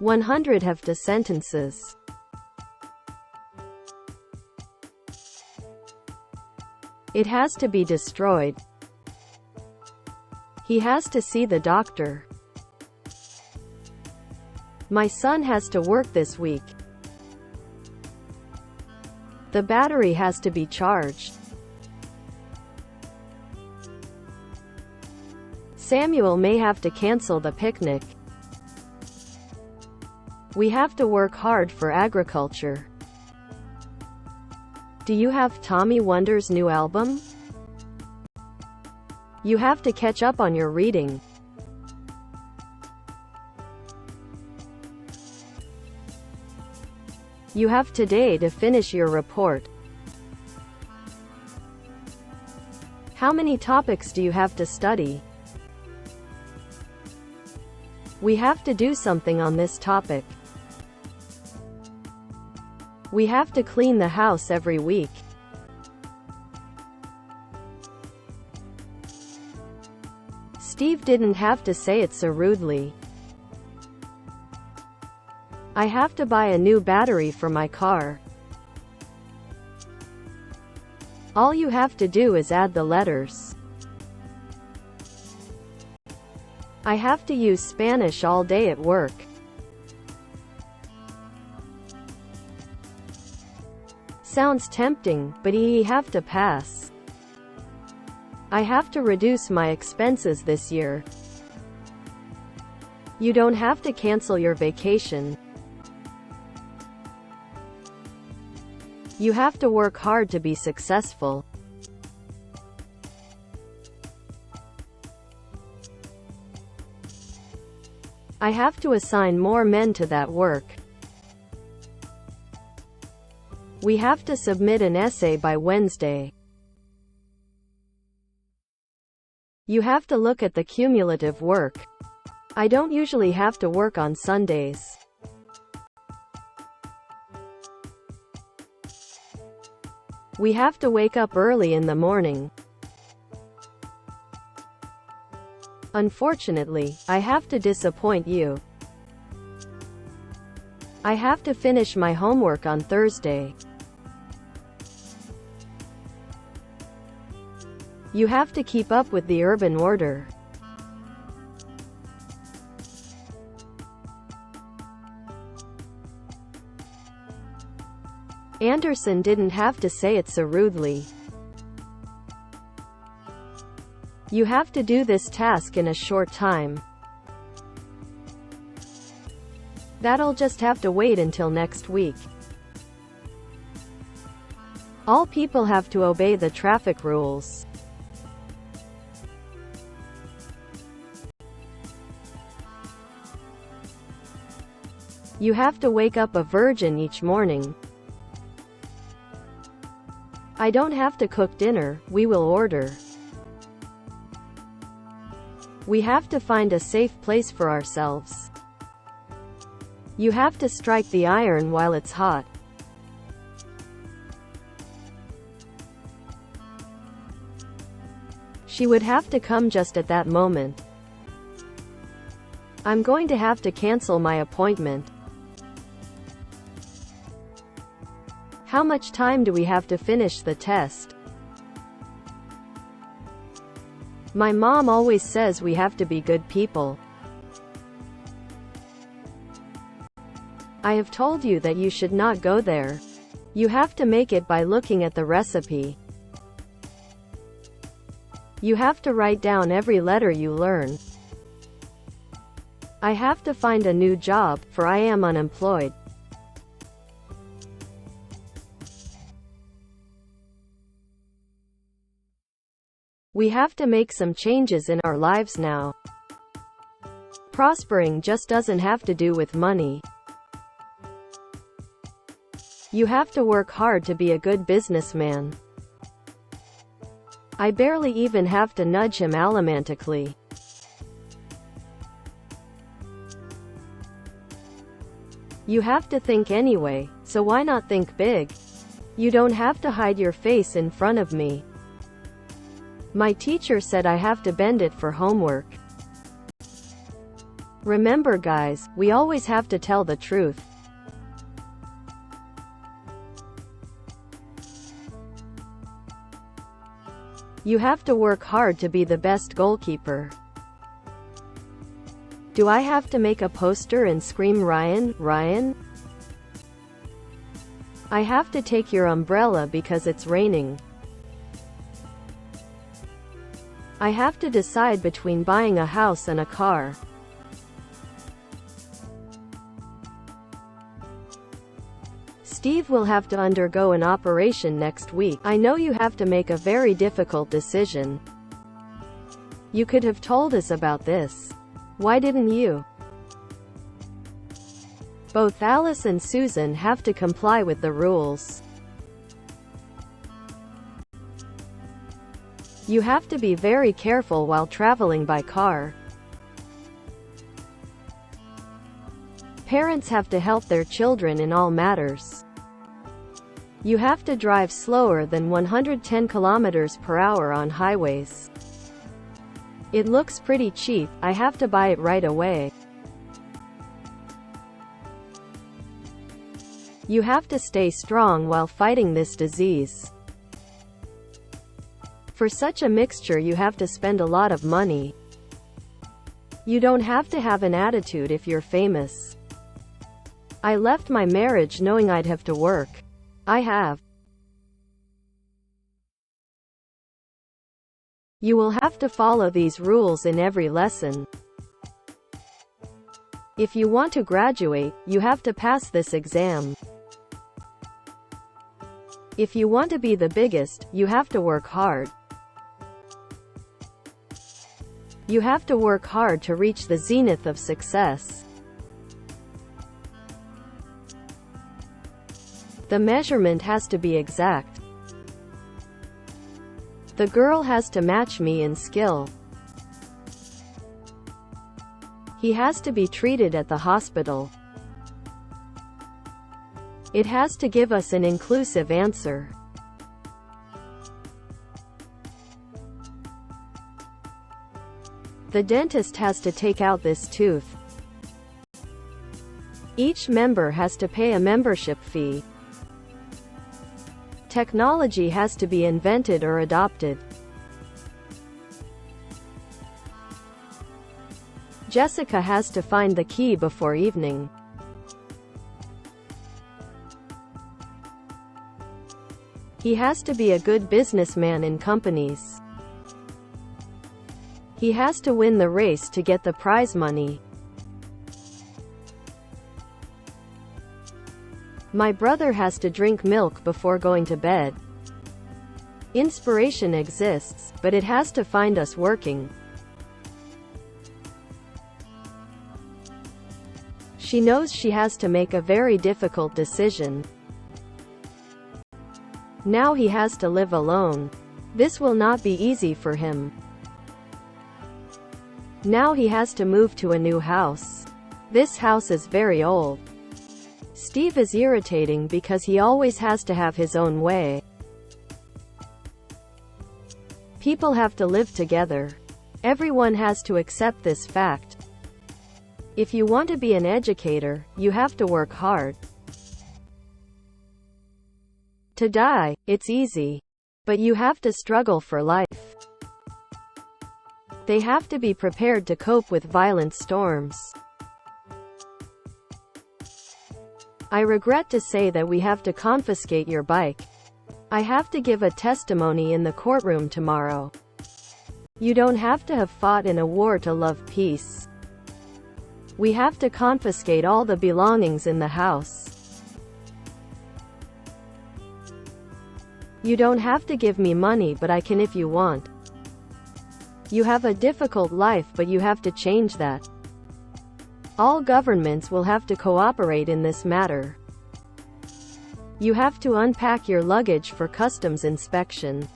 100 hefta sentences. It has to be destroyed. He has to see the doctor. My son has to work this week. The battery has to be charged. Samuel may have to cancel the picnic. We have to work hard for agriculture. Do you have Tommy Wonder's new album? You have to catch up on your reading. You have today to finish your report. How many topics do you have to study? We have to do something on this topic. We have to clean the house every week. Steve didn't have to say it so rudely. I have to buy a new battery for my car. All you have to do is add the letters. I have to use Spanish all day at work. Sounds tempting, but I have to pass. I have to reduce my expenses this year. You don't have to cancel your vacation. You have to work hard to be successful. I have to assign more men to that work. We have to submit an essay by Wednesday. You have to look at the cumulative work. I don't usually have to work on Sundays. We have to wake up early in the morning. Unfortunately, I have to disappoint you. I have to finish my homework on Thursday. You have to keep up with the urban order. Anderson didn't have to say it so rudely. You have to do this task in a short time. That'll just have to wait until next week. All people have to obey the traffic rules. You have to wake up a virgin each morning. I don't have to cook dinner, we will order. We have to find a safe place for ourselves. You have to strike the iron while it's hot. She would have to come just at that moment. I'm going to have to cancel my appointment. How much time do we have to finish the test? My mom always says we have to be good people. I have told you that you should not go there. You have to make it by looking at the recipe. You have to write down every letter you learn. I have to find a new job, for I am unemployed. We have to make some changes in our lives now. Prospering just doesn't have to do with money. You have to work hard to be a good businessman. I barely even have to nudge him alimantically. You have to think anyway, so why not think big? You don't have to hide your face in front of me. My teacher said I have to bend it for homework. Remember guys, we always have to tell the truth. You have to work hard to be the best goalkeeper. Do I have to make a poster and scream Ryan, Ryan? I have to take your umbrella because it's raining. I have to decide between buying a house and a car. Steve will have to undergo an operation next week. I know you have to make a very difficult decision. You could have told us about this. Why didn't you? Both Alice and Susan have to comply with the rules. You have to be very careful while traveling by car. Parents have to help their children in all matters. You have to drive slower than 110 kilometers per hour on highways. It looks pretty cheap, I have to buy it right away. You have to stay strong while fighting this disease. For such a mixture you have to spend a lot of money. You don't have to have an attitude if you're famous. I left my marriage knowing I'd have to work. I have. You will have to follow these rules in every lesson. If you want to graduate, you have to pass this exam. If you want to be the biggest, you have to work hard. You have to work hard to reach the zenith of success. The measurement has to be exact. The girl has to match me in skill. He has to be treated at the hospital. It has to give us an inclusive answer. The dentist has to take out this tooth. Each member has to pay a membership fee. Technology has to be invented or adopted. Jessica has to find the key before evening. He has to be a good businessman in companies. He has to win the race to get the prize money. My brother has to drink milk before going to bed. Inspiration exists, but it has to find us working. She knows she has to make a very difficult decision. Now he has to live alone. This will not be easy for him. Now he has to move to a new house. This house is very old. Steve is irritating because he always has to have his own way. People have to live together. Everyone has to accept this fact. If you want to be an educator, you have to work hard. To die, it's easy. But you have to struggle for life. They have to be prepared to cope with violent storms. I regret to say that we have to confiscate your bike. I have to give a testimony in the courtroom tomorrow. You don't have to have fought in a war to love peace. We have to confiscate all the belongings in the house. You don't have to give me money, but I can if you want. You have a difficult life, but you have to change that. All governments will have to cooperate in this matter. You have to unpack your luggage for customs inspection.